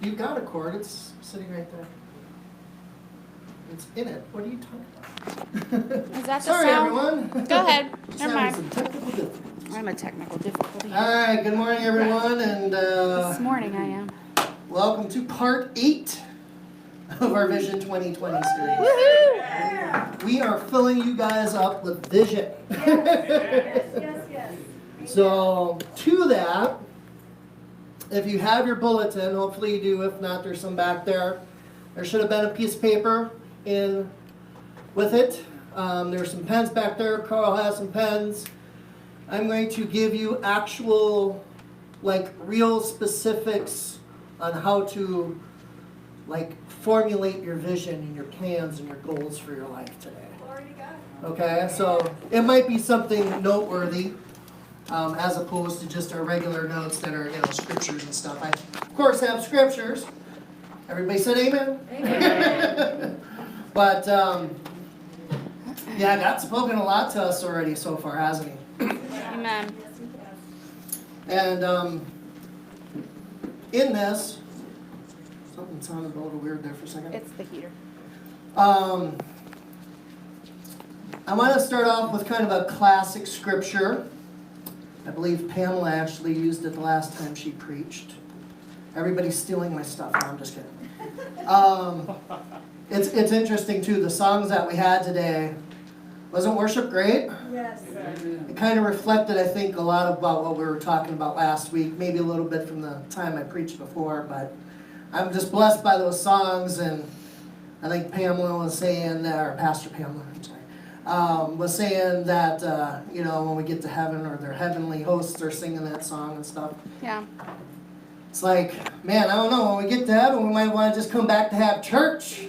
You've got a cord. It's sitting right there. It's in it. What are you talking about? Is that the Sorry, sound? everyone. Go ahead. Just Never having mind. some technical difficulties. I'm a technical difficulty. All right. Good morning, everyone, and This morning I am. welcome to part 8 of our Vision 2020 series. Woohoo! We are filling you guys up with vision. Yes. So, to that, if you have your bulletin, hopefully you do. If not, there's some back there. There should have been a piece of paper in with it. There's some pens back there. Carl has some pens. I'm going to give you actual, real specifics on how to, formulate your vision and your plans and your goals for your life today. Okay, so it might be something noteworthy, as opposed to just our regular notes that are, scriptures and stuff. I, of course, have scriptures. Everybody said amen? Amen. But, yeah, God's spoken a lot to us already so far, hasn't He? Amen. And in this, something sounded a little weird there for a second. It's the heater. I want to start off with kind of a classic scripture. I believe Pamela actually used it the last time she preached. Everybody's stealing my stuff. No, I'm just kidding. It's interesting too. The songs that we had today, wasn't worship great? Yes. It kind of reflected, I think, a lot about what we were talking about last week. Maybe a little bit from the time I preached before, but I'm just blessed by those songs. And I think Pamela was saying that, or Pastor Pamela, I'm sorry, was saying that, when we get to heaven, or their heavenly hosts are singing that song and stuff. Yeah. It's like, man, I don't know, when we get to heaven, we might want to just come back to have church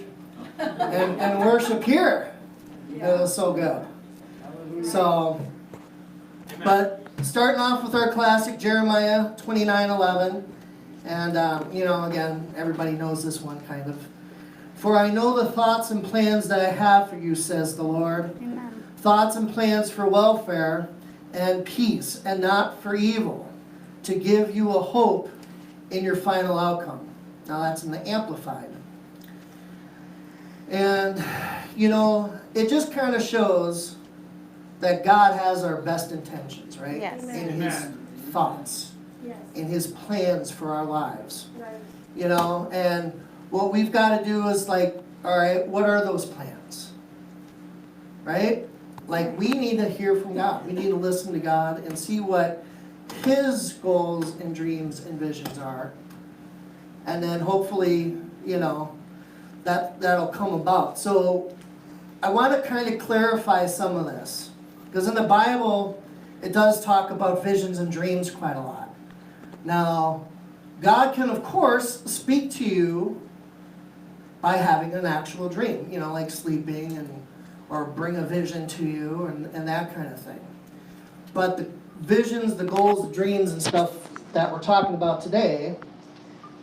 and worship here. It was so good. So, but starting off with our classic, Jeremiah 29:11. And, again, everybody knows this one kind of. For I know the thoughts and plans that I have for you, says the Lord. Amen. Thoughts and plans for welfare and peace, and not for evil, to give you a hope in your final outcome. Now that's in the Amplified. And, it just kind of shows that God has our best intentions, right? Yes. In His thoughts, Yes. in His plans for our lives. Right. And what we've got to do is all right, what are those plans? Right? We need to hear from God. We need to listen to God and see what His goals and dreams and visions are. And then hopefully, that'll come about. So I want to kind of clarify some of this. Because in the Bible, it does talk about visions and dreams quite a lot. Now, God can, of course, speak to you by having an actual dream, like sleeping or bring a vision to you and that kind of thing. But the visions, the goals, the dreams and stuff that we're talking about today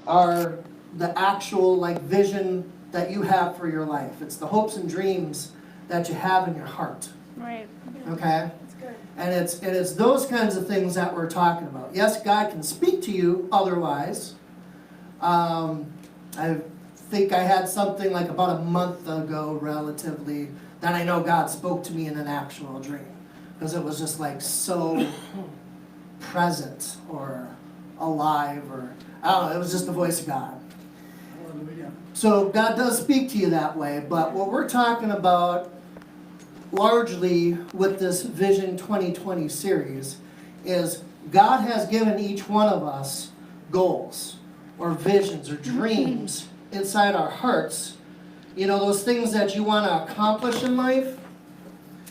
are the actual vision that you have for your life. It's the hopes and dreams that you have in your heart. Right. Okay? That's good. And it's those kinds of things that we're talking about. Yes, God can speak to you otherwise. I think I had something about a month ago, relatively, that I know God spoke to me in an actual dream. Because it was just so present or alive, or I don't know, it was just the voice of God. So God does speak to you that way, but what we're talking about largely with this Vision 2020 series is God has given each one of us goals or visions or dreams inside our hearts. Those things that you want to accomplish in life,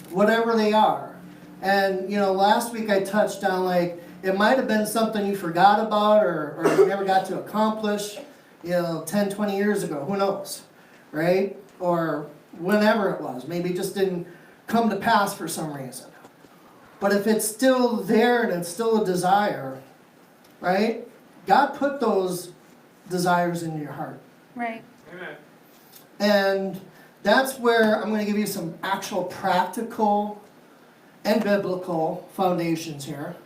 whatever they are. And, last week I touched on it might have been something you forgot about or you never got to accomplish, 10, 20 years ago. Who knows, right? Or whenever it was. Maybe it just didn't come to pass for some reason. But if it's still there and it's still a desire, right? God put those desires into your heart. Right. Amen. And that's where I'm going to give you some actual practical and biblical foundations here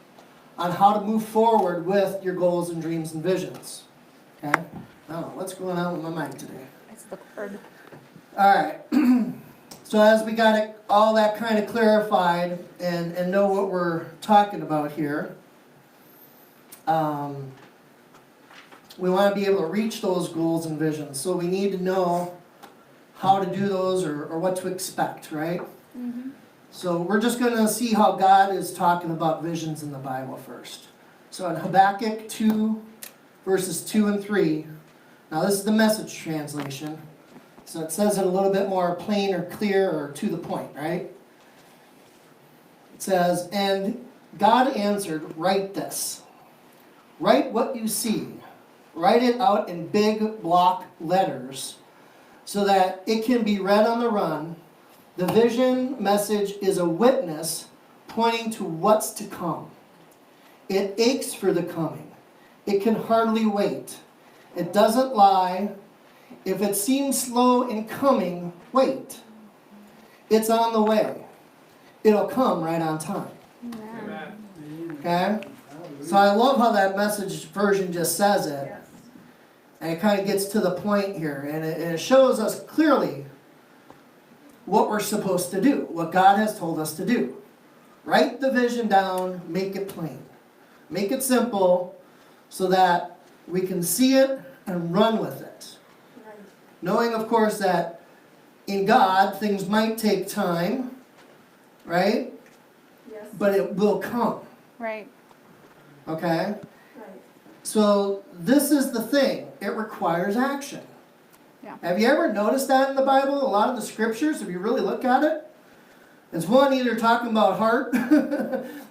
on how to move forward with your goals and dreams and visions. Okay? I don't know what's going on with my mic today. It's the cord. Alright, so as we got it, all that kind of clarified and know what we're talking about here, we want to be able to reach those goals and visions. So we need to know how to do those or what to expect, right? Mm-hmm. So we're just going to see how God is talking about visions in the Bible first. So in Habakkuk 2, verses 2 and 3, now this is the Message translation. So it says it a little bit more plain or clear or to the point, right? It says, and God answered, write this. Write what you see. Write it out in big block letters so that it can be read on the run. The vision message is a witness pointing to what's to come. It aches for the coming. It can hardly wait. It doesn't lie. If it seems slow in coming, wait. It's on the way. It'll come right on time. Amen. Okay? So I love how that Message version just says it. Yes. And it kind of gets to the point here. And it shows us clearly what we're supposed to do, what God has told us to do. Write the vision down, make it plain. Make it simple so that we can see it and run with it. Right. Knowing, of course, that in God, things might take time, right? Yes. But it will come, Right. okay? Right. So this is the thing. It requires action. Yeah. Have you ever noticed that in the Bible? A lot of the scriptures, if you really look at it, it's one either talking about heart,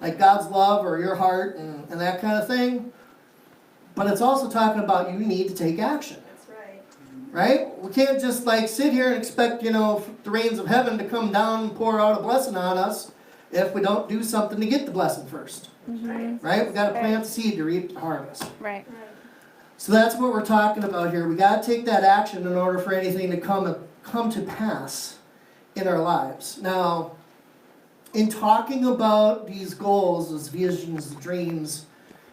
like God's love or your heart and that kind of thing. But it's also talking about you need to take action. That's right. Right? We can't just like sit here and expect, the rains of heaven to come down and pour out a blessing on us if we don't do something to get the blessing first. Mm-hmm. Right? We got to plant the seed to reap the harvest. Right. Right. So that's what we're talking about here. We got to take that action in order for anything to come to pass in our lives. Now, in talking about these goals, these visions, dreams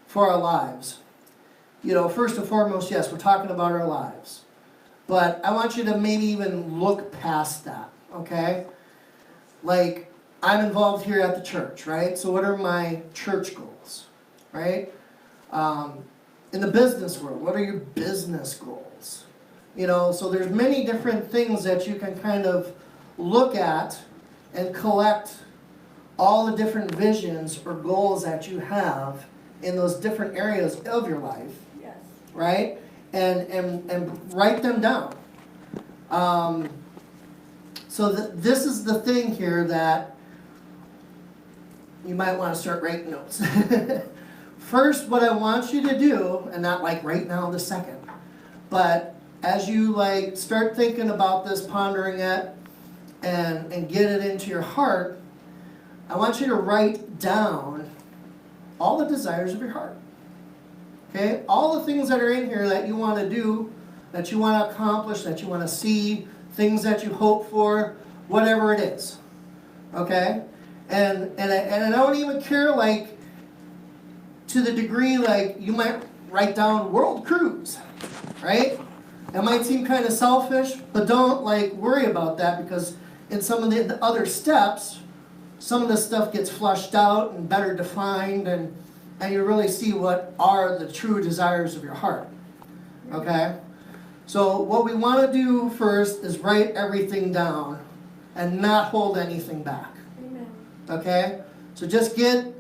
for our lives, first and foremost, yes, we're talking about our lives. But I want you to maybe even look past that, okay? Like, I'm involved here at the church, right? So what are my church goals, right? In the business world, what are your business goals? So there's many different things that you can kind of look at and collect all the different visions or goals that you have in those different areas of your life, Yes. right? And write them down. So this is the thing here that you might want to start writing notes. First, what I want you to do, and not like right now this second, but as you start thinking about this, pondering it, and get it into your heart, I want you to write down all the desires of your heart. Okay? All the things that are in here that you want to do, that you want to accomplish, that you want to see, things that you hope for, whatever it is. Okay? And I don't even care to the degree you might write down world cruise, right? It might seem kind of selfish, but don't worry about that, because in some of the other steps, some of this stuff gets flushed out and better defined, and you really see what are the true desires of your heart. Okay? So what we want to do first is write everything down and not hold anything back. Amen. Okay? So just get,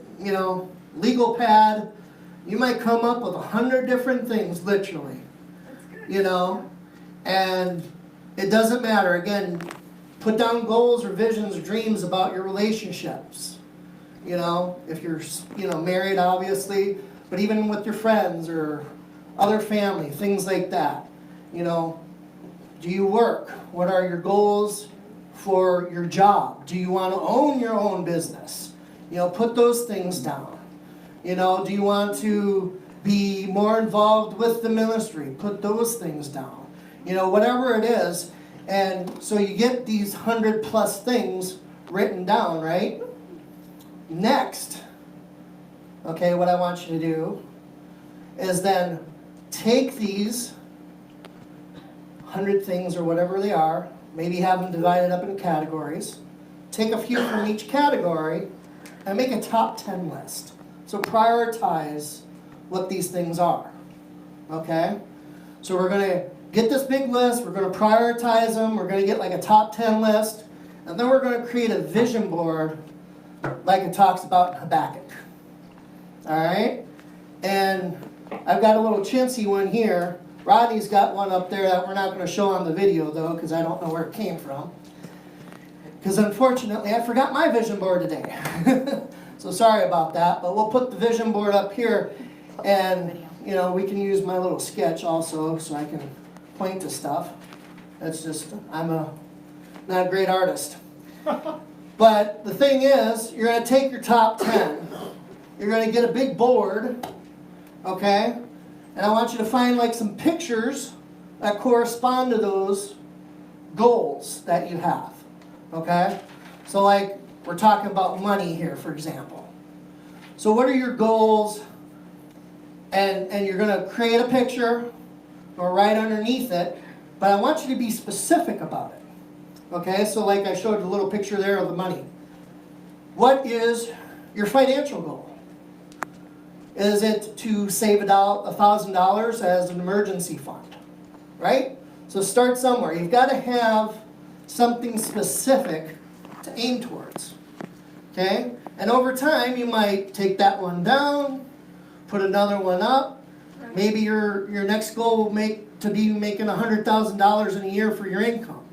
legal pad. You might come up with 100 different things, literally. That's good. And it doesn't matter. Again, put down goals or visions or dreams about your relationships. If you're, married, obviously, but even with your friends or other family, things like that. Do you work? What are your goals for your job? Do you want to own your own business? Put those things down. Do you want to be more involved with the ministry? Put those things down. Whatever it is. And so you get these 100+ things written down, right? Next, okay, what I want you to do is then take these 100 things or whatever they are. Maybe have them divided up into categories. Take a few from each category and make a top 10 list. So prioritize what these things are. Okay? So we're going to get this big list, we're going to prioritize them, we're going to get like a top 10 list, and then we're going to create a vision board like it talks about in Habakkuk. Alright? And I've got a little chintzy one here. Rodney's got one up there that we're not going to show on the video though, because I don't know where it came from. Because unfortunately I forgot my vision board today. So sorry about that, but we'll put the vision board up here, and you know, we can use my little sketch also so I can point to stuff. That's just, I'm not a great artist. But the thing is, you're going to take your top 10, you're going to get a big board, okay? And I want you to find like some pictures that correspond to those goals that you have, okay? So like, we're talking about money here, for example. So what are your goals? And you're going to create a picture or right underneath it, but I want you to be specific about it. Okay, so like I showed the little picture there of the money. What is your financial goal? Is it to save $1,000 as an emergency fund? Right? So start somewhere. You've got to have something specific to aim towards. Okay? And over time, you might take that one down, put another one up. Maybe your next goal will be making $100,000 in a year for your income.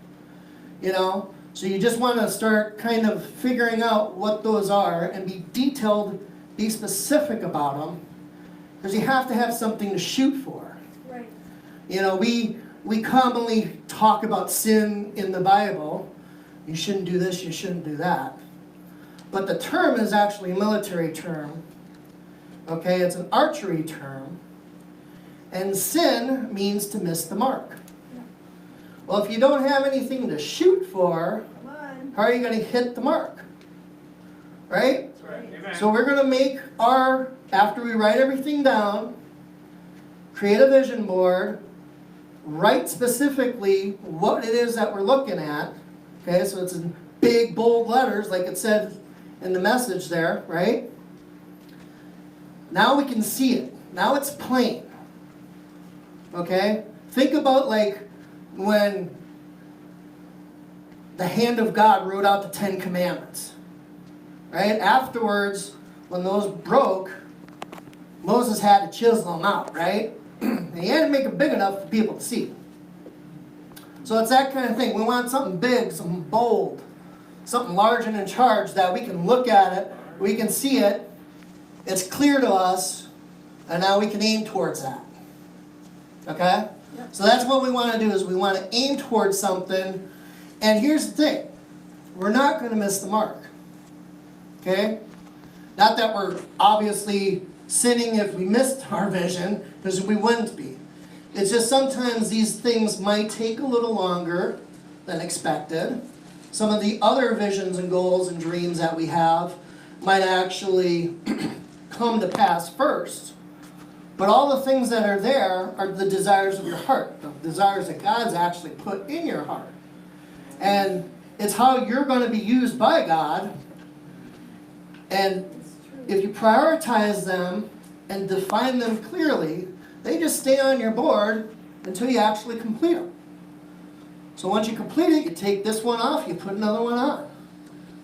You know? So you just want to start kind of figuring out what those are and be detailed, be specific about them, because you have to have something to shoot for. Right. You know, we commonly talk about sin in the Bible. You shouldn't do this, you shouldn't do that. But the term is actually a military term. Okay, it's an archery term. And sin means to miss the mark. Well, if you don't have anything to shoot for, how are you going to hit the mark? Right? Right. So we're going to make after we write everything down, create a vision board, write specifically what it is that we're looking at. Okay, so it's in big, bold letters, like it said in the message there, right? Now we can see it. Now it's plain. Okay? Think about like when the hand of God wrote out the 10 Commandments. Right? Afterwards, when those broke, Moses had to chisel them out, right? And he had to make them big enough for people to see. So it's that kind of thing. We want something big, something bold, something large and in charge that we can look at it, we can see it, it's clear to us, and now we can aim towards that. Okay? Yep. So that's what we want to do, is we want to aim towards something. And here's the thing. We're not going to miss the mark. Okay? Not that we're obviously sinning if we missed our vision, because we wouldn't be. It's just sometimes these things might take a little longer than expected. Some of the other visions and goals and dreams that we have might actually come to pass first. But all the things that are there are the desires of your heart, the desires that God's actually put in your heart. And it's how you're going to be used by God. And if you prioritize them and define them clearly, they just stay on your board until you actually complete them. So once you complete it, you take this one off, you put another one on.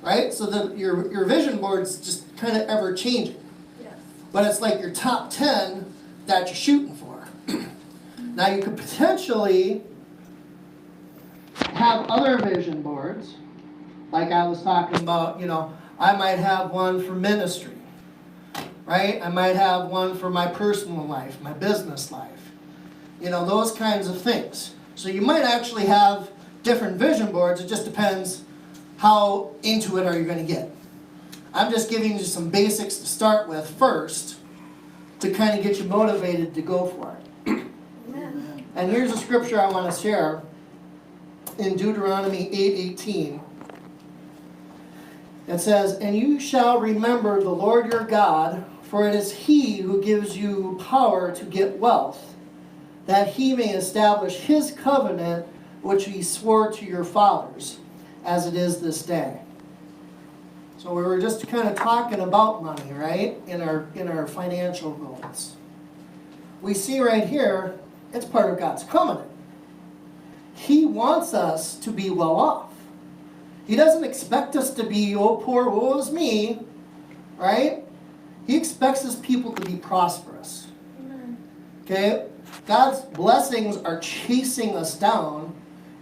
Right? So that your vision board's just kind of ever changing. Yes. But it's like your top 10 that you're shooting for. Now you could potentially have other vision boards. Like I was talking about, you know, I might have one for ministry. Right? I might have one for my personal life, my business life. You know, those kinds of things. So you might actually have different vision boards. It just depends how into it are you going to get. I'm just giving you some basics to start with first to kind of get you motivated to go for it. Amen. And here's a scripture I want to share in Deuteronomy 8:18. It says, "And you shall remember the Lord your God, for it is He who gives you power to get wealth, that he may establish his covenant, which he swore to your fathers, as it is this day. So we were just kind of talking about money, right? In our financial goals. We see right here, it's part of God's covenant. He wants us to be well off. He doesn't expect us to be, oh poor, woe is me, right? He expects his people to be prosperous. Okay? God's blessings are chasing us down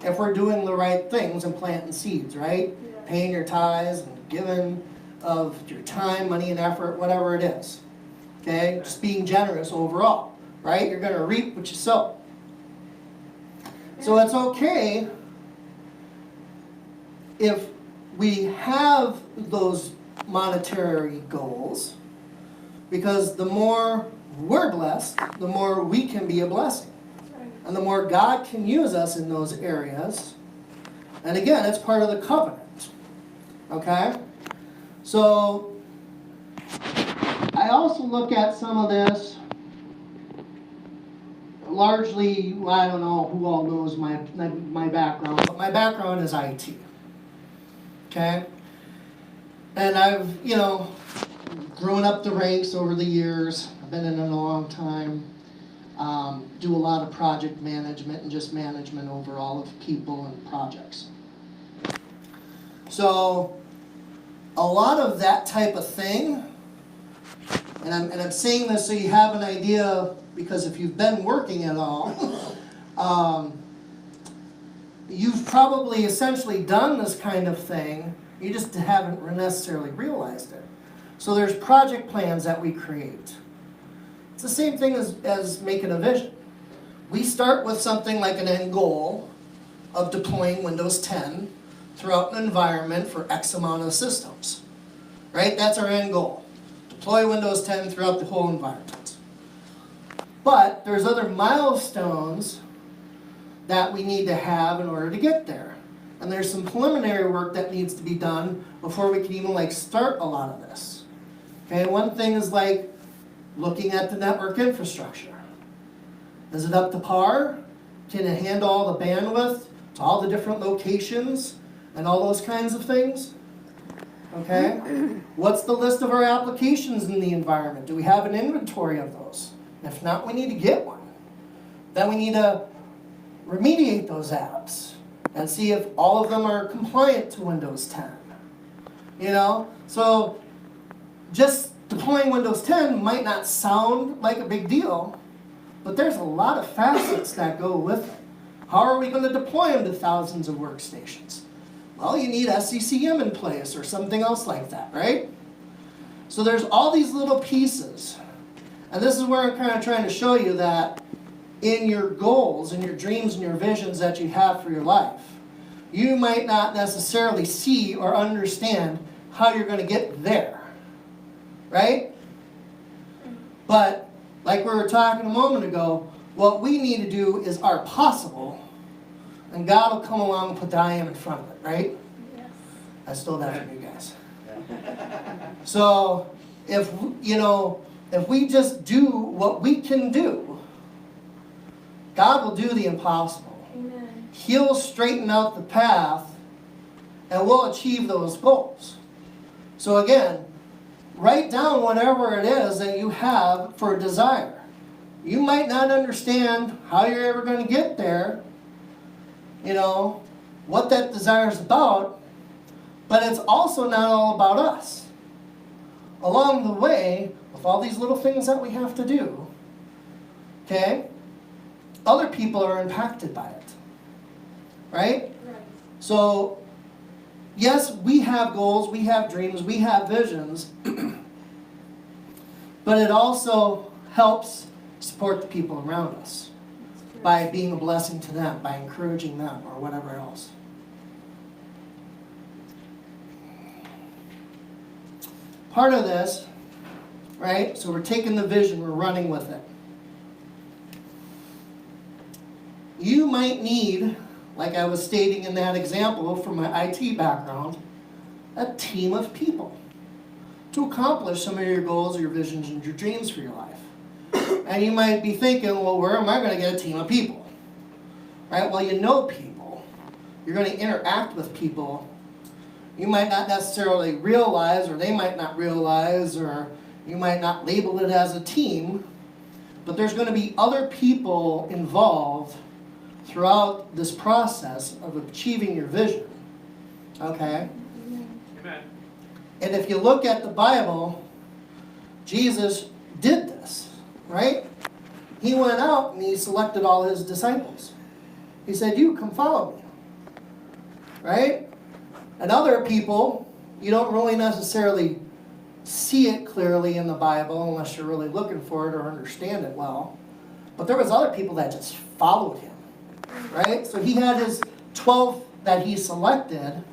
if we're doing the right things and planting seeds, right? Yeah. Paying your tithes and giving of your time, money, and effort, whatever it is. Okay? Just being generous overall, right? You're going to reap what you sow. So it's okay if we have those monetary goals, because the more we're blessed, the more we can be a blessing. And the more God can use us in those areas. And again, it's part of the covenant. Okay? So, I also look at some of this, largely, well, I don't know who all knows my background, but my background is IT. Okay? And I've, grown up the ranks over the years. I've been in it a long time. Do a lot of project management and just management overall of people and projects. So, a lot of that type of thing, and I'm saying this so you have an idea, because if you've been working at all, you've probably essentially done this kind of thing, you just haven't necessarily realized it. So there's project plans that we create. It's the same thing as making a vision. We start with something like an end goal of deploying Windows 10 throughout an environment for X amount of systems. Right? That's our end goal. Deploy Windows 10 throughout the whole environment. But there's other milestones that we need to have in order to get there. And there's some preliminary work that needs to be done before we can even start a lot of this. Okay, one thing is looking at the network infrastructure. Is it up to par? Can it handle all the bandwidth to all the different locations and all those kinds of things? Okay? What's the list of our applications in the environment? Do we have an inventory of those? If not, we need to get one. Then we need to remediate those apps and see if all of them are compliant to Windows 10. So just deploying Windows 10 might not sound like a big deal, but there's a lot of facets that go with it. How are we going to deploy them to thousands of workstations? Well, you need SCCM in place or something else like that, right? So there's all these little pieces. And this is where I'm kind of trying to show you that in your goals, in your dreams and your visions that you have for your life, you might not necessarily see or understand how you're going to get there, right? But like we were talking a moment ago, what we need to do is our possible, and God will come along and put the I am in front of it, right? Yes. I stole that from you guys. So if we just do what we can do, God will do the impossible. Amen. He'll straighten out the path, and we'll achieve those goals. So again, write down whatever it is that you have for a desire. You might not understand how you're ever going to get there, what that desire is about, but it's also not all about us. Along the way, with all these little things that we have to do, okay, other people are impacted by it, right? Right. So, yes, we have goals, we have dreams, we have visions, but it also helps support the people around us by being a blessing to them, by encouraging them, or whatever else. Part of this, right, so we're taking the vision, we're running with it. You might need, like I was stating in that example from my IT background, a team of people to accomplish some of your goals, your visions, and your dreams for your life. And you might be thinking, well, where am I going to get a team of people? Right? Well, you know people. You're going to interact with people. You might not necessarily realize, or they might not realize, or you might not label it as a team, but there's going to be other people involved throughout this process of achieving your vision. Okay? Amen. And if you look at the Bible, Jesus did this, right? He went out and he selected all his disciples. He said, you come follow me. Right? And other people, you don't really necessarily see it clearly in the Bible unless you're really looking for it or understand it well. But there was other people that just followed him. Right? So he had his 12 that he selected,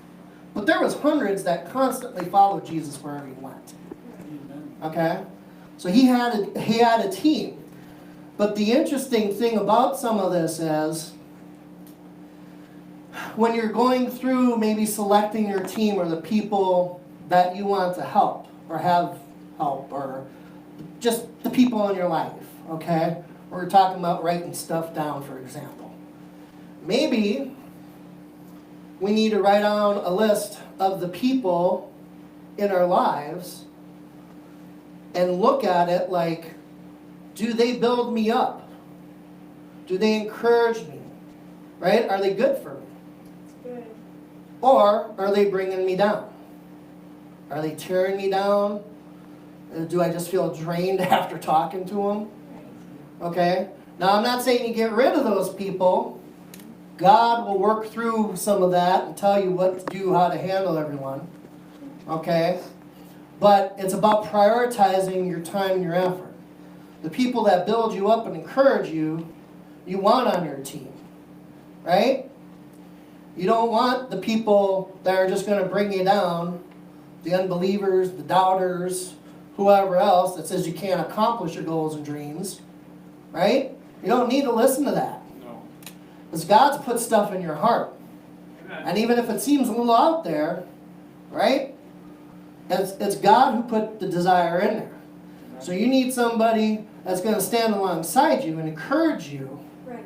but there was hundreds that constantly followed Jesus wherever he went. Okay? So he had a team. But the interesting thing about some of this is, when you're going through maybe selecting your team or the people that you want to help or have help or just the people in your life, okay? We're talking about writing stuff down, for example. Maybe we need to write down a list of the people in our lives and look at it like, do they build me up? Do they encourage me? Right? Are they good for me? Good. Or are they bringing me down? Are they tearing me down? Do I just feel drained after talking to them? Okay? Now, I'm not saying you get rid of those people. God will work through some of that and tell you what to do, how to handle everyone. Okay? But it's about prioritizing your time and your effort. The people that build you up and encourage you, you want on your team. Right? You don't want the people that are just going to bring you down, the unbelievers, the doubters, whoever else that says you can't accomplish your goals and dreams. Right? You don't need to listen to that. No. Because God's put stuff in your heart. Amen. And even if it seems a little out there, right? It's God who put the desire in there. So you need somebody that's going to stand alongside you and encourage you Right.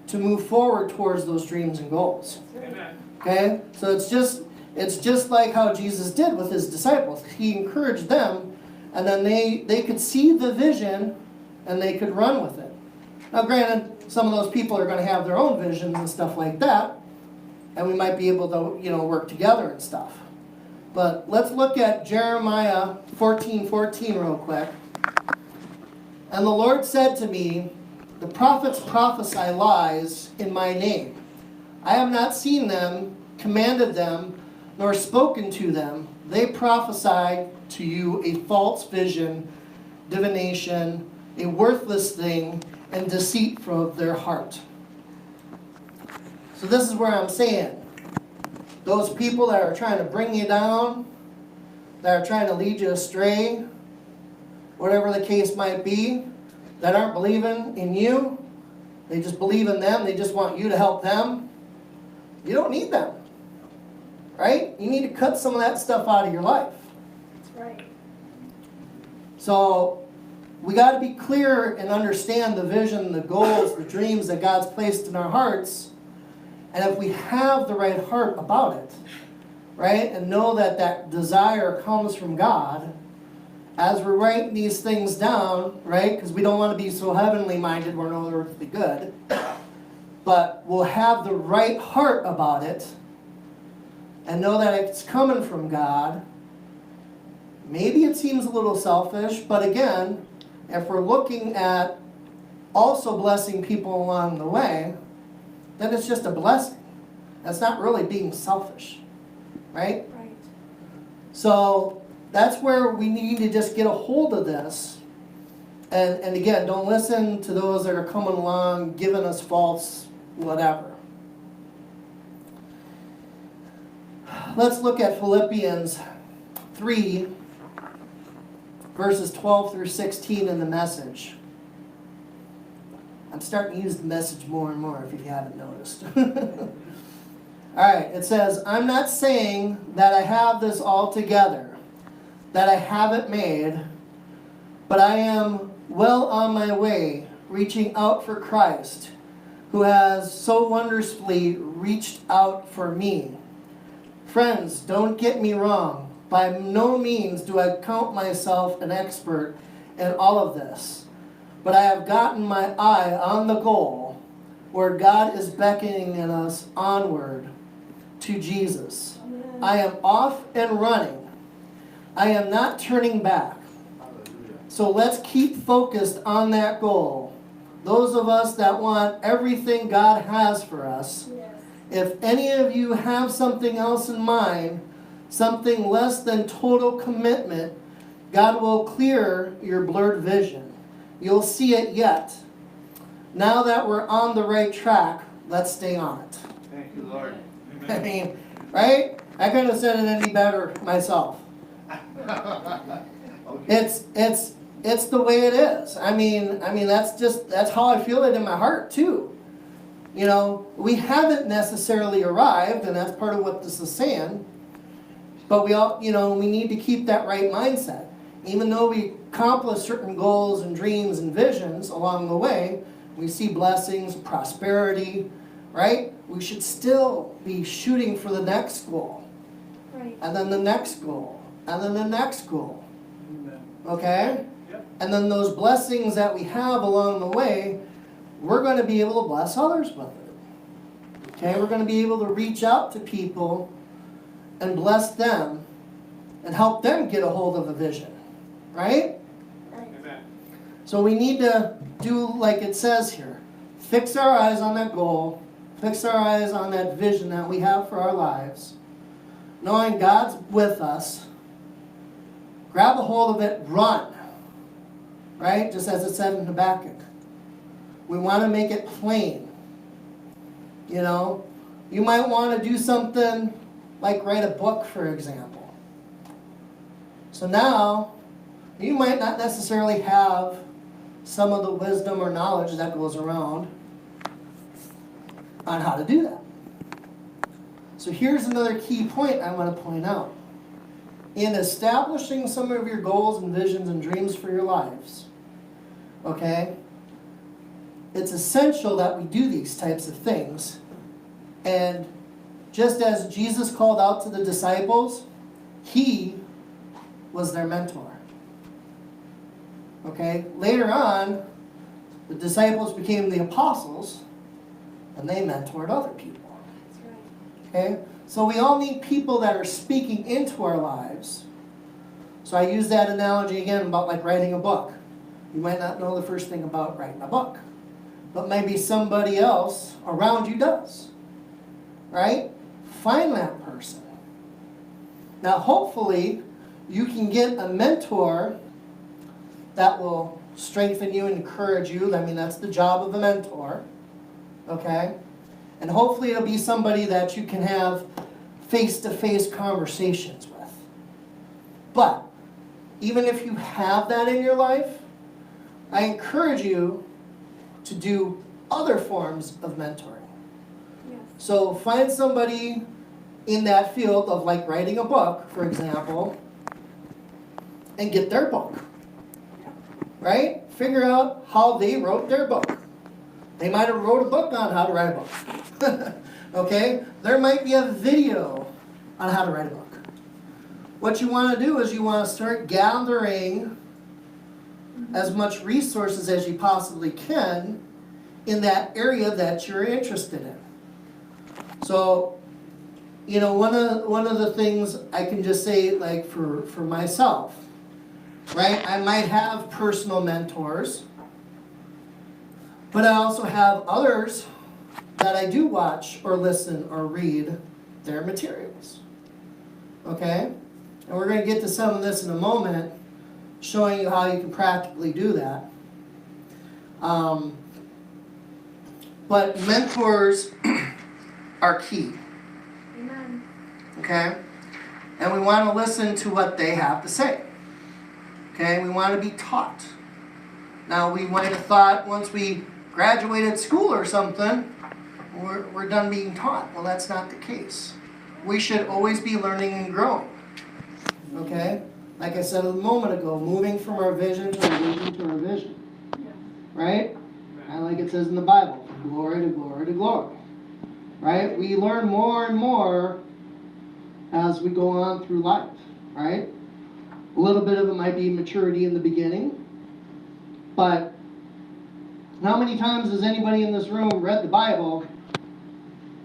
to move forward towards those dreams and goals. Amen. Okay? So it's just like how Jesus did with his disciples. He encouraged them, and then they could see the vision and they could run with it. Now granted, some of those people are going to have their own visions and stuff like that, and we might be able to, work together and stuff. But let's look at Jeremiah 14:14 real quick. And the Lord said to me, the prophets prophesy lies in my name. I have not seen them, commanded them, nor spoken to them. They prophesy to you a false vision, divination, a worthless thing, and deceit from their heart. So this is where I'm saying, those people that are trying to bring you down, that are trying to lead you astray, whatever the case might be, that aren't believing in you, they just believe in them, they just want you to help them, you don't need them. Right? You need to cut some of that stuff out of your life. That's right. So, we got to be clear and understand the vision, the goals, the dreams that God's placed in our hearts. And if we have the right heart about it, right, and know that that desire comes from God, as we're writing these things down, right, because we don't want to be so heavenly minded we're no earthly good, but we'll have the right heart about it and know that it's coming from God. Maybe it seems a little selfish, but again, if we're looking at also blessing people along the way, then it's just a blessing. That's not really being selfish, right? Right. So that's where we need to just get a hold of this. And again, don't listen to those that are coming along giving us false whatever. Let's look at Philippians 3, verses 12 through 16 in the Message. I'm starting to use the Message more and more if you haven't noticed. Alright, it says, I'm not saying that I have this all together, that I have it made, but I am well on my way, reaching out for Christ, who has so wondrously reached out for me. Friends, don't get me wrong. By no means do I count myself an expert in all of this, but I have gotten my eye on the goal where God is beckoning us onward to Jesus. I am off and running. I am not turning back. So let's keep focused on that goal. Those of us that want everything God has for us, Yes. if any of you have something else in mind, something less than total commitment, God will clear your blurred vision. You'll see it yet. Now that we're on the right track, let's stay on it. Thank you, Lord. I mean, right? I couldn't have said it any better myself. It's the way it is. I mean that's how I feel it in my heart too. You know, we haven't necessarily arrived, and that's part of what this is saying. But we all, we need to keep that right mindset. Even though we accomplish certain goals and dreams and visions along the way, we see blessings, prosperity, right? We should still be shooting for the next goal. Right. And then the next goal. And then the next goal. Amen. Okay? Yep. And then those blessings that we have along the way, we're going to be able to bless others with it. Okay? We're going to be able to reach out to people and bless them and help them get a hold of a vision. Right? Right. Amen. So we need to do like it says here. Fix our eyes on that goal. Fix our eyes on that vision that we have for our lives. Knowing God's with us. Grab a hold of it, run. Right? Just as it said in Habakkuk. We want to make it plain. You might want to do something like write a book, for example. So now, you might not necessarily have some of the wisdom or knowledge that goes around on how to do that. So here's another key point I want to point out. In establishing some of your goals and visions and dreams for your lives, okay, it's essential that we do these types of things. And just as Jesus called out to the disciples, he was their mentor. Okay, later on, the disciples became the apostles, and they mentored other people. That's right. Okay, so we all need people that are speaking into our lives. So I use that analogy again about like writing a book. You might not know the first thing about writing a book, but maybe somebody else around you does. Right? Find that person. Now, hopefully, you can get a mentor that will strengthen you and encourage you. I mean, that's the job of a mentor. Okay? And hopefully it'll be somebody that you can have face-to-face conversations with. But, even if you have that in your life, I encourage you to do other forms of mentoring. Yes. So find somebody in that field of like writing a book, for example, and get their book. Right? Figure out how they wrote their book. They might have wrote a book on how to write a book. Okay? There might be a video on how to write a book. What you want to do is you want to start gathering as much resources as you possibly can in that area that you're interested in. So, one of the things I can just say, like for myself, right? I might have personal mentors, but I also have others that I do watch or listen or read their materials. Okay? And we're going to get to some of this in a moment, showing you how you can practically do that. But mentors are key. Amen. Okay? And we want to listen to what they have to say. Okay? We want to be taught. Now, we might have thought once we graduated school or something, we're done being taught. Well, that's not the case. We should always be learning and growing. Okay? Like I said a moment ago, moving from our vision to our vision to our vision. right? Kind of like it says in the Bible, from glory to glory to glory, right? We learn more and more as we go on through life, right? A little bit of it might be maturity in the beginning, but how many times has anybody in this room read the Bible,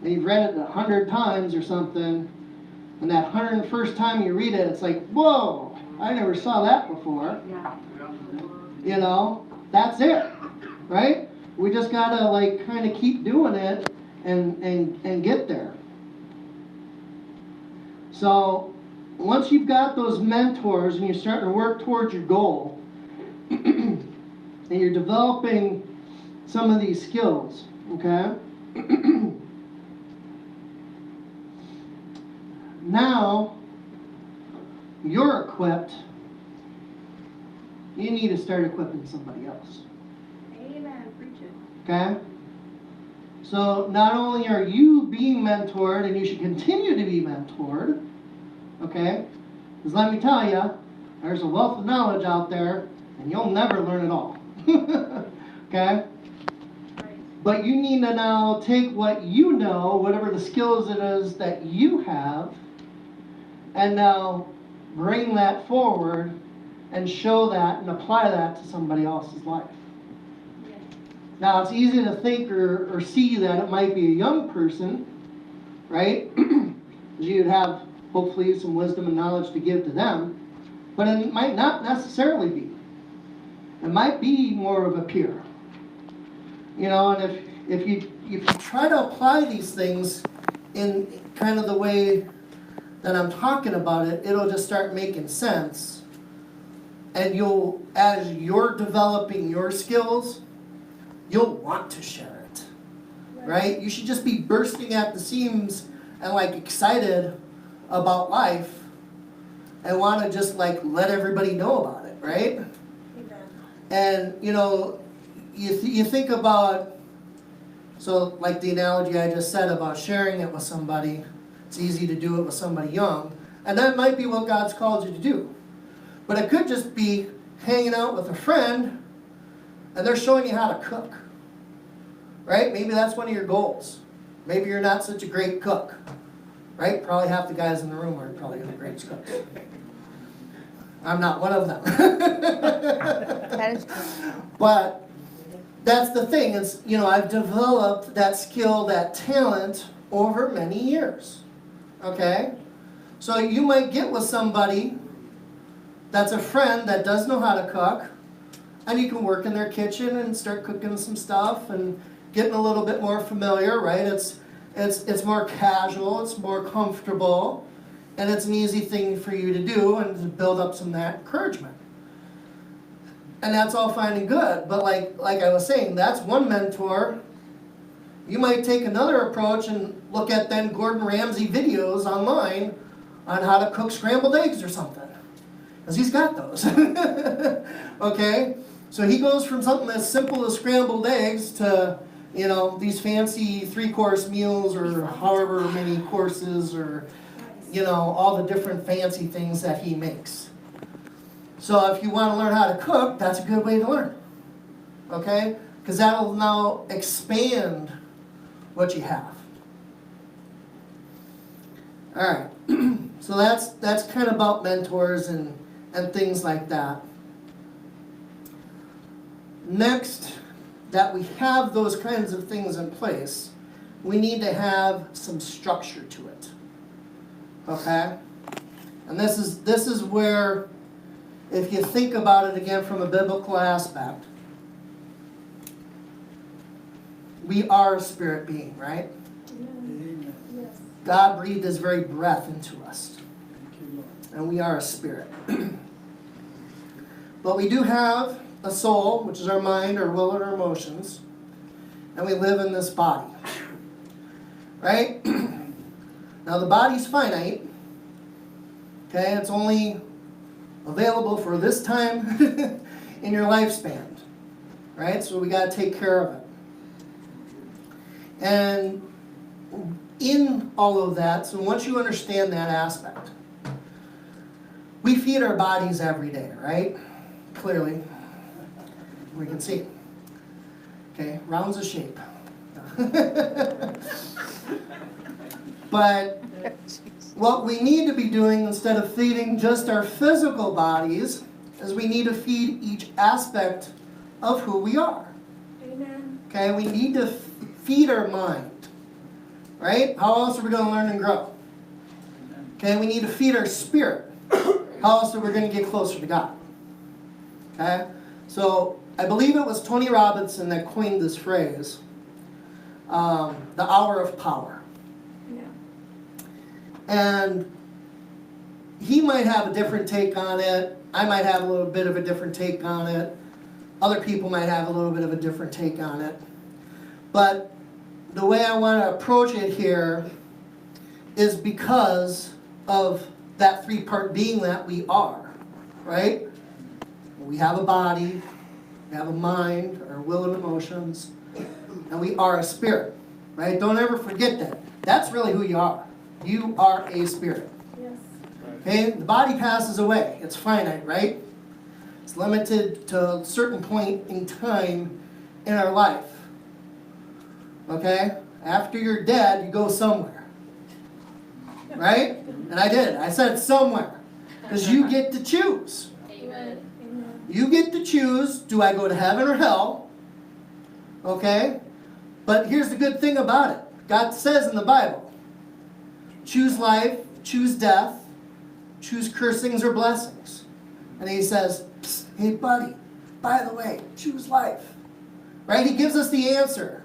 and you've read it 100 times or something, and that 101st time you read it, it's like, whoa, I never saw that before. You know, that's it, right? We just gotta like kind of keep doing it and get there. So once you've got those mentors and you're starting to work towards your goal, and you're developing some of these skills, okay? Now you're equipped. You need to start equipping somebody else. Amen. Preach it. Okay? So not only are you being mentored, and you should continue to be mentored, okay? Because let me tell you, there's a wealth of knowledge out there, and you'll never learn it all. Okay? But you need to now take what you know, whatever the skills it is that you have, and now bring that forward and show that and apply that to somebody else's life. Yes. Now, it's easy to think or see that it might be a young person, right? You'd have, hopefully, some wisdom and knowledge to give to them, but it might not necessarily be. It might be more of a peer. You know, and if you try to apply these things in kind of the way that I'm talking about it, it'll just start making sense. And you'll, as you're developing your skills, you'll want to share it, right? You should just be bursting at the seams and like excited about life and want to just like let everybody know about it, right? Amen. And you know, you think about, so like the analogy I just said about sharing it with somebody, it's easy to do it with somebody young, and that might be what God's called you to do. But it could just be hanging out with a friend and they're showing you how to cook, right? Maybe that's one of your goals. Maybe you're not such a great cook, right? Probably half the guys in the room are probably the greatest cooks. I'm not one of them. That is true. But that's the thing, is, you know, I've developed that skill, that talent over many years, okay? So you might get with somebody that's a friend that does know how to cook, and you can work in their kitchen and start cooking some stuff and getting a little bit more familiar, right? It's more casual, it's more comfortable, and it's an easy thing for you to do and to build up some of that encouragement. And that's all fine and good, but like I was saying, that's one mentor. You might take another approach and look at then Gordon Ramsay videos online on how to cook scrambled eggs or something. Because he's got those. Okay? So he goes from something as simple as scrambled eggs to, you know, these fancy 3-course meals or however many courses, or, you know, all the different fancy things that he makes. So if you want to learn how to cook, that's a good way to learn. Okay? Because that'll now expand what you have. Alright. So that's kind of about mentors and things like that. Next, that we have those kinds of things in place, we need to have some structure to it. Okay? And this is where, if you think about it again from a biblical aspect, we are a spirit being, right? Amen. Yes. God breathed His very breath into us. And we are a spirit. But we do have a soul, which is our mind, our will, and our emotions. And we live in this body. Right? Now the body's finite. Okay? It's only available for this time in your lifespan. Right? So we got to take care of it. And in all of that, so once you understand that aspect, we feed our bodies every day, right? Clearly, we can see. Okay, round's a shape. But what we need to be doing instead of feeding just our physical bodies is we need to feed each aspect of who we are. Amen. Okay, we need to feed our mind. Right? How else are we going to learn and grow? Okay, we need to feed our spirit. How else are we going to get closer to God? Okay, so I believe it was Tony Robinson that coined this phrase, the hour of power. Yeah. And he might have a different take on it. I might have a little bit of a different take on it. Other people might have a little bit of a different take on it. But the way I want to approach it here is because of that three-part being that we are, right? We have a body, we have a mind, our will and emotions, and we are a spirit, right? Don't ever forget that. That's really who you are. You are a spirit. Yes. Okay? The body passes away. It's finite, right? It's limited to a certain point in time in our life. Okay? After you're dead, you go somewhere. Right? And I did. I said somewhere. Because you get to choose. Amen. Amen. You get to choose, do I go to heaven or hell? Okay? But here's the good thing about it. God says in the Bible, choose life, choose death, choose cursings or blessings. And he says, psst, hey buddy, by the way, choose life. Right? He gives us the answer.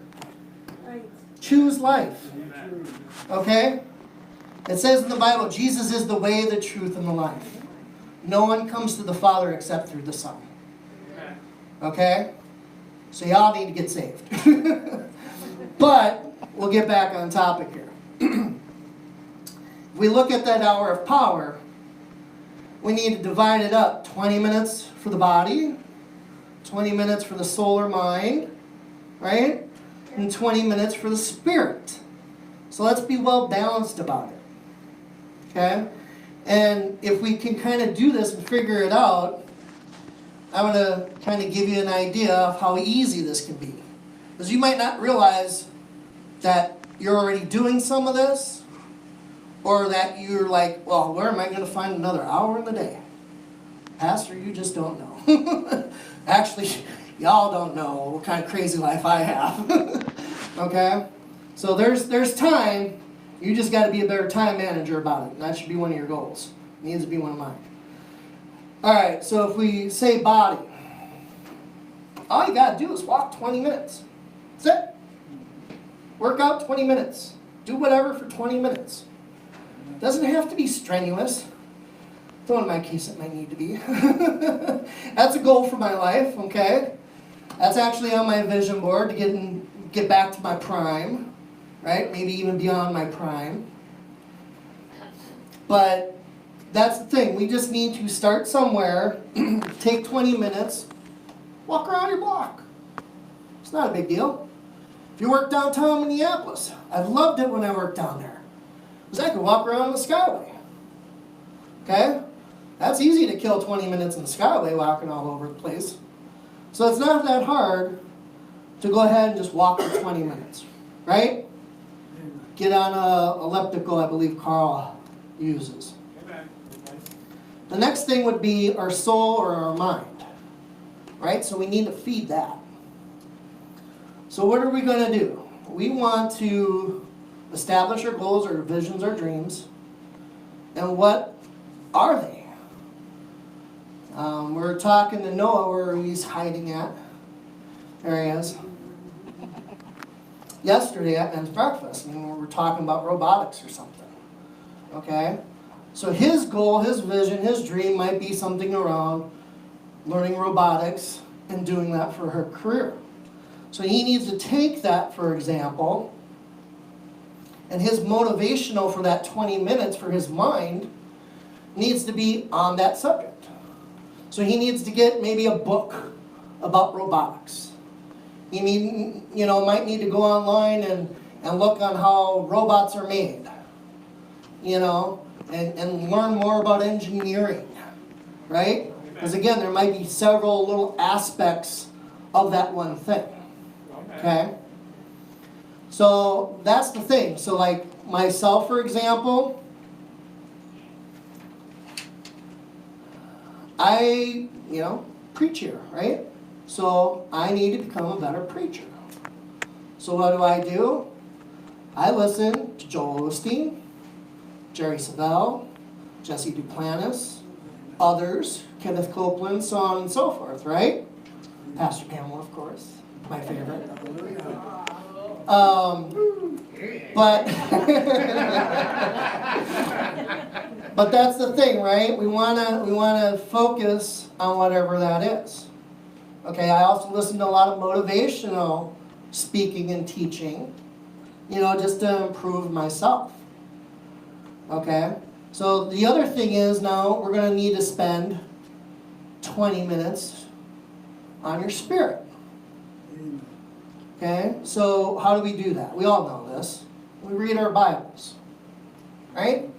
Right. Choose life. Amen. Okay? It says in the Bible, Jesus is the way, the truth, and the life. No one comes to the Father except through the Son. Amen. Okay? So y'all need to get saved. But we'll get back on topic here. If we look at that hour of power, we need to divide it up. 20 minutes for the body, 20 minutes for the soul or mind, right? And 20 minutes for the spirit. So let's be well balanced about it. Okay? And if we can kind of do this and figure it out, I'm going to kind of give you an idea of how easy this can be. Because you might not realize that you're already doing some of this, or that you're like, well, where am I going to find another hour in the day? Pastor, you just don't know. Actually, y'all don't know what kind of crazy life I have. Okay? So there's time. You just got to be a better time manager about it. And that should be one of your goals. It needs to be one of mine. All right, so if we say body, all you got to do is walk 20 minutes. That's it. Work out 20 minutes. Do whatever for 20 minutes. Doesn't have to be strenuous. Though in my case it might need to be. That's a goal for my life, okay? That's actually on my vision board to get back to my prime, right? Maybe even beyond my prime. But that's the thing. We just need to start somewhere, take 20 minutes, walk around your block. It's not a big deal. If you work downtown Minneapolis, I loved it when I worked down there. Because I could walk around the Skyway. Okay? That's easy to kill 20 minutes in the Skyway walking all over the place. So it's not that hard to go ahead and just walk for 20 minutes. Right? Get on a elliptical, I believe Carl uses. Amen. The next thing would be our soul or our mind. Right? So we need to feed that. So what are we going to do? We want to establish our goals, our visions, our dreams. And what are they? We're talking to Noah where he's hiding at. There he is. Yesterday at men's breakfast, we were talking about robotics or something. Okay? So his goal, his vision, his dream might be something around learning robotics and doing that for her career. So he needs to take that, for example, and his motivational for that 20 minutes for his mind needs to be on that subject. So he needs to get maybe a book about robotics. He might need to go online and look on how robots are made, and learn more about engineering, right? Because again, there might be several little aspects of that one thing. Okay? So that's the thing. So like myself, for example, I, preach here, right? So I need to become a better preacher. So what do? I listen to Joel Osteen, Jerry Savelle, Jesse Duplantis, others, Kenneth Copeland, so on and so forth, right? Pastor Pamela, of course, my favorite. But but that's the thing, right? We wanna focus on whatever that is. Okay, I also listen to a lot of motivational speaking and teaching, just to improve myself. Okay? So the other thing is now we're going to need to spend 20 minutes on your spirit. Okay? So how do we do that? We all know this. We read our Bibles. Right?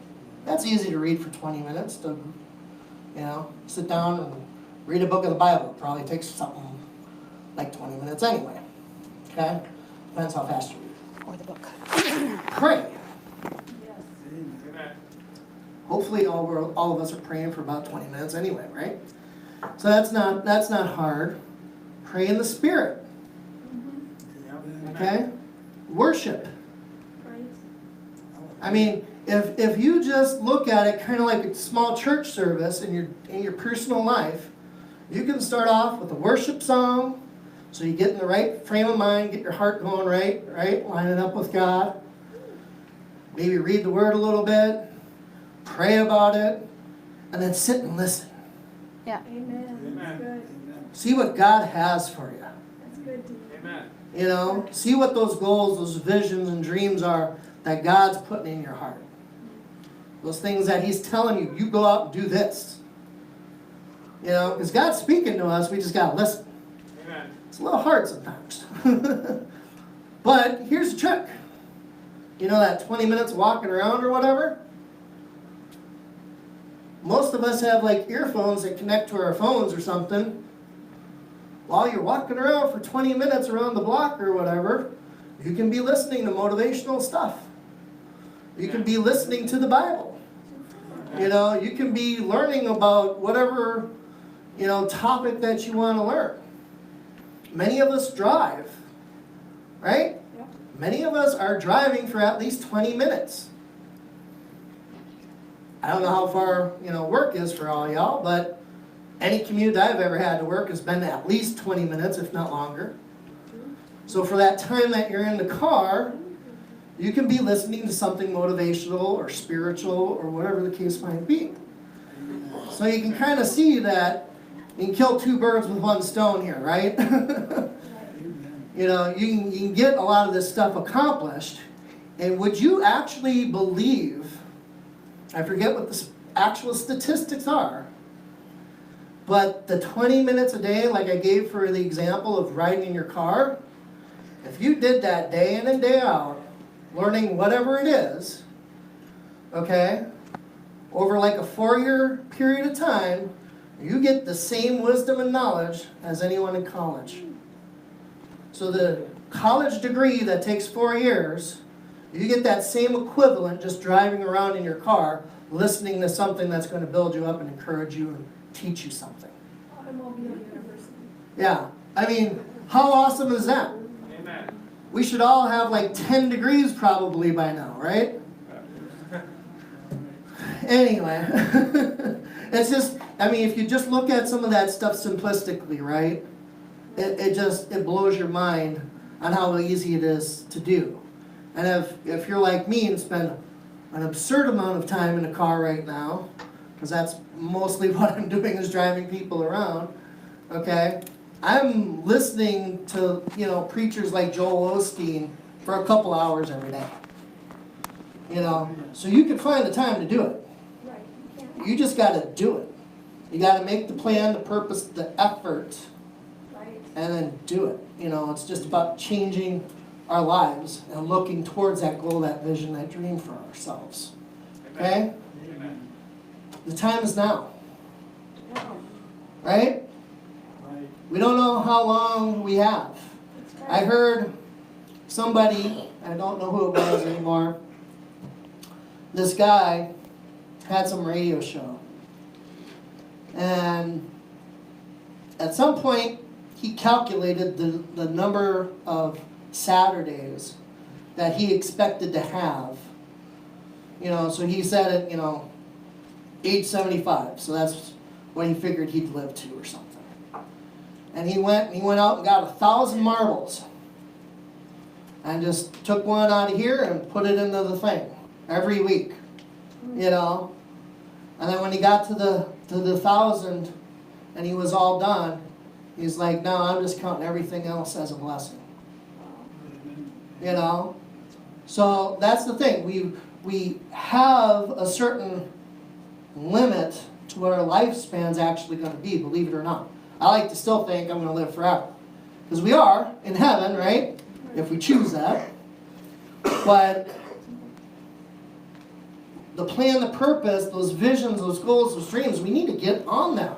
That's easy to read for 20 minutes to, sit down and read a book of the Bible. It probably takes something like 20 minutes anyway. Okay? Depends how fast you read. Or the book. Pray. Yes. Amen. Hopefully all of us are praying for about 20 minutes anyway, right? So that's not hard. Pray in the Spirit. Okay? Worship. Right. I mean, if you just look at it kind of like a small church service in your personal life, you can start off with a worship song, so you get in the right frame of mind, get your heart going right? Line it up with God. Maybe read the Word a little bit, pray about it, and then sit and listen. Yeah. Amen. That's good. See what God has for you. That's good to hear. Amen. See what those goals, those visions and dreams are that God's putting in your heart. Those things that He's telling you, you go out and do this. Because God's speaking to us, we just got to listen. Amen. It's a little hard sometimes. But here's the trick. That 20 minutes walking around or whatever? Most of us have like earphones that connect to our phones or something. While you're walking around for 20 minutes around the block or whatever, you can be listening to motivational stuff. You can be listening to the Bible. You can be learning about whatever, topic that you want to learn. Many of us drive, right? Yep. Many of us are driving for at least 20 minutes. I don't know how far, work is for all y'all, but any commute I've ever had to work has been at least 20 minutes, if not longer. So for that time that you're in the car, you can be listening to something motivational or spiritual or whatever the case might be. So you can kind of see that you can kill two birds with one stone here, right? You can get a lot of this stuff accomplished. And would you actually believe, I forget what the actual statistics are, but the 20 minutes a day, like I gave for the example of riding in your car, if you did that day in and day out, learning whatever it is, okay, over like a 4-year period of time, you get the same wisdom and knowledge as anyone in college. So the college degree that takes 4 years, you get that same equivalent just driving around in your car, listening to something that's going to build you up and encourage you and teach you something. Automobile University. Yeah, I mean, how awesome is that? Amen. We should all have like 10 degrees probably by now, right? Anyway, it's just, if you just look at some of that stuff simplistically, right? It blows your mind on how easy it is to do. And if you're like me and spend an absurd amount of time in a car right now, because that's mostly what I'm doing is driving people around, okay? I'm listening to, preachers like Joel Osteen for a couple hours every day. So you can find the time to do it. Right. Yeah. You just got to do it. You got to make the plan, the purpose, the effort, Right. and then do it. It's just about changing our lives and looking towards that goal, that vision, that dream for ourselves. Okay? Amen. The time is now. Wow. Right? We don't know how long we have. I heard somebody, I don't know who it was anymore, this guy had some radio show. And at some point, he calculated the number of Saturdays that he expected to have. So he said it, age 75. So that's what he figured he'd live to or something. And he went out and got 1,000 marbles. And just took one out of here and put it into the thing every week. And then when he got to the 1,000 and he was all done, he's like, no, I'm just counting everything else as a blessing. So that's the thing. We have a certain limit to what our lifespan's actually going to be, believe it or not. I like to still think I'm going to live forever. Because we are in heaven, right? If we choose that. But the plan, the purpose, those visions, those goals, those dreams, we need to get on them.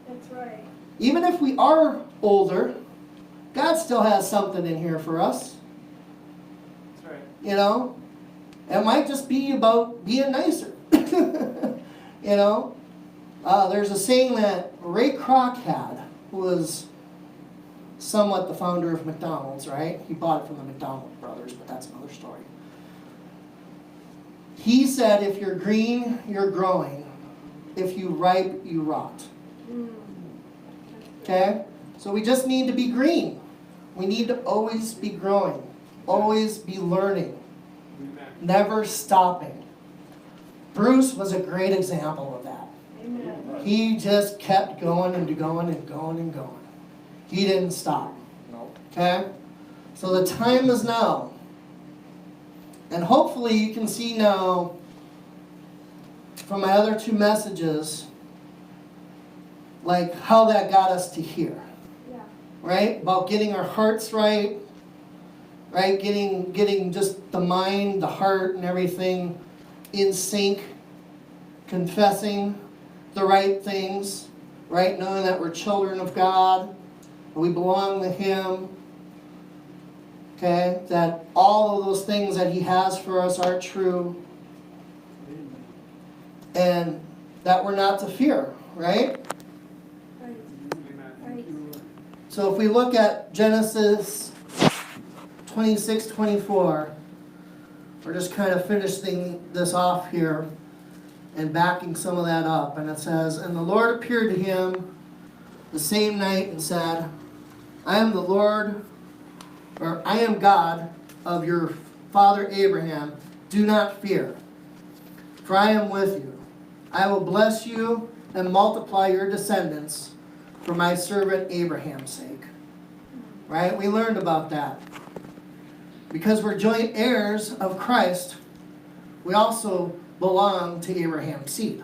That's right. Even if we are older, God still has something in here for us. That's right. It might just be about being nicer. There's a saying that Ray Kroc had, who was somewhat the founder of McDonald's, right? He bought it from the McDonald brothers, but that's another story. He said, if you're green, you're growing. If you ripe, you rot. Okay? So we just need to be green. We need to always be growing. Always be learning. Amen. Never stopping. Bruce was a great example of that. Amen. He just kept going and going and going and going. He didn't stop. Okay? So the time is now. And hopefully you can see now from my other two messages, like how that got us to here. Yeah. Right? About getting our hearts right. Right? Getting just the mind, the heart, and everything in sync. Confessing the right things. Right? Knowing that we're children of God. We belong to Him. Okay? That all of those things that He has for us are true. And that we're not to fear. Right? Right. Amen. Right. So if we look at Genesis 26-24, we're just kind of finishing this off here and backing some of that up. And it says, and the Lord appeared to him the same night and said, I am the Lord, or I am God of your father Abraham. Do not fear, for I am with you. I will bless you and multiply your descendants for my servant Abraham's sake. Right? We learned about that. Because we're joint heirs of Christ, we also belong to Abraham's seed.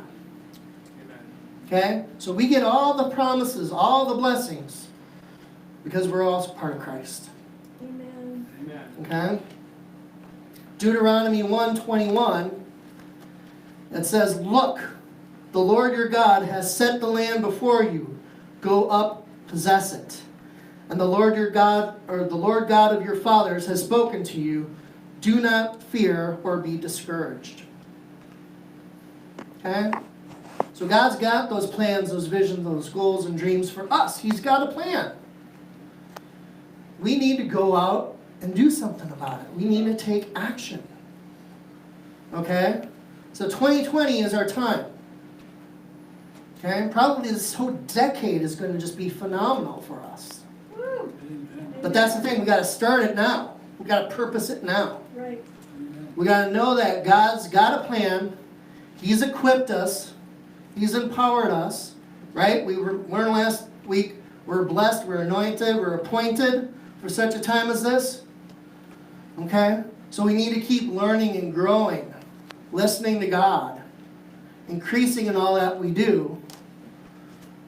Amen. Okay? So we get all the promises, all the blessings, because we're also part of Christ. Amen. Amen. Okay? Deuteronomy 1:21, it says, look, the Lord your God has set the land before you. Go up, possess it. And the Lord your God, or the Lord God of your fathers has spoken to you. Do not fear or be discouraged. Okay? So God's got those plans, those visions, those goals and dreams for us. He's got a plan. We need to go out and do something about it. We need to take action. Okay? So 2020 is our time. Okay? Probably this whole decade is going to just be phenomenal for us. Woo. But that's the thing, we got to start it now. We got to purpose it now. Right. We got to know that God's got a plan. He's equipped us. He's empowered us. Right? We learned last week, we're blessed, we're anointed, we're appointed for such a time as this. Okay? So we need to keep learning and growing, listening to God, increasing in all that we do.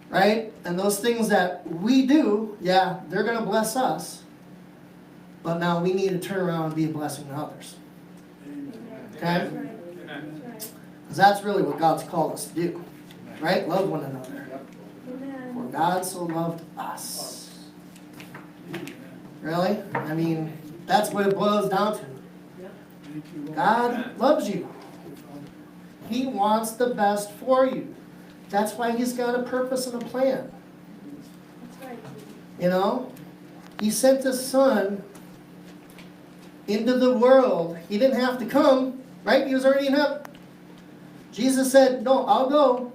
Right? And those things that we do, yeah, they're going to bless us. But now we need to turn around and be a blessing to others. Okay? That's right. Amen. That's right. Because that's really what God's called us to do. Right? Love one another. For Amen. God so loved us. Really? I mean, that's what it boils down to. God loves you. He wants the best for you. That's why He's got a purpose and a plan. That's right. You know? He sent His Son into the world. He didn't have to come, right? He was already in heaven. Jesus said, no, I'll go.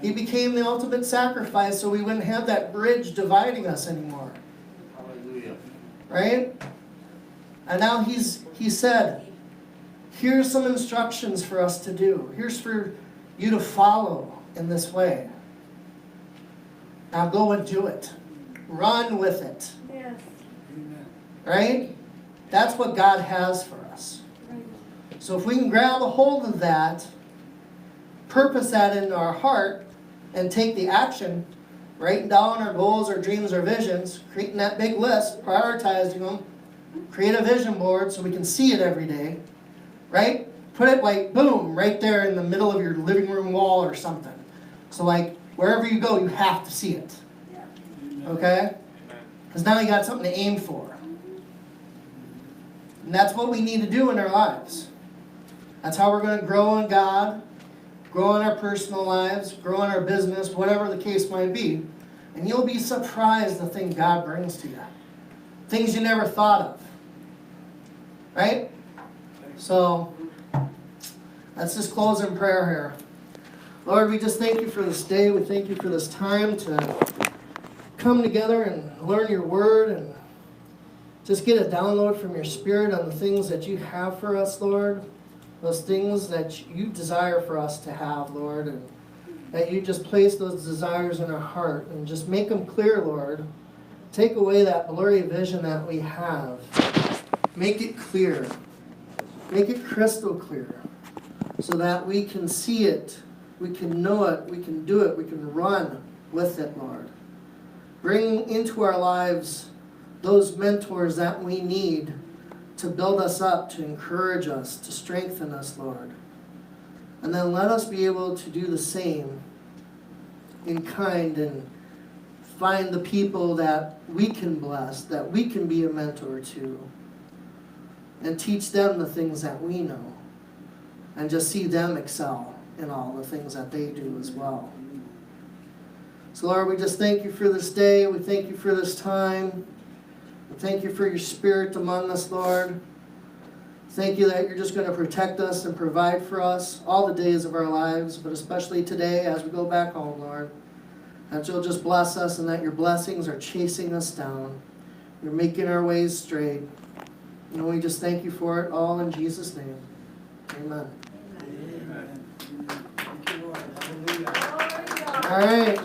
He became the ultimate sacrifice so we wouldn't have that bridge dividing us anymore. Hallelujah. Right? And now He said, here's some instructions for us to do. Here's for you to follow in this way. Now go and do it. Run with it. Yes, Right? That's what God has for us. right. So if we can grab a hold of that, purpose that into our heart, and take the action, writing down our goals, our dreams, our visions, creating that big list, prioritizing them, create a vision board so we can see it every day, right? Put it like, boom, right there in the middle of your living room wall or something. So like, wherever you go, you have to see it. Okay? Amen. Because now you got something to aim for. And that's what we need to do in our lives. That's how we're going to grow in God, grow in our personal lives, grow in our business, whatever the case might be. And you'll be surprised the thing God brings to you. Things you never thought of. Right? So, let's just close in prayer here. Lord, we just thank you for this day. We thank you for this time to come together and learn your word and just get a download from your spirit on the things that you have for us, Lord. Those things that you desire for us to have, Lord. And that you just place those desires in our heart and just make them clear, Lord. Take away that blurry vision that we have. Make it clear. Make it crystal clear. So that we can see it. We can know it. We can do it. We can run with it, Lord. Bring into our lives those mentors that we need to build us up, to encourage us, to strengthen us, Lord. And then let us be able to do the same in kind and find the people that we can bless, that we can be a mentor to, and teach them the things that we know, and just see them excel in all the things that they do as well. So Lord, we just thank you for this day. We thank you for this time. We thank you for your spirit among us, Lord. Thank you that you're just going to protect us and provide for us all the days of our lives, but especially today as we go back home, Lord. That you'll just bless us and that your blessings are chasing us down. You're making our ways straight. And we just thank you for it all in Jesus' name. Amen. Amen. All right.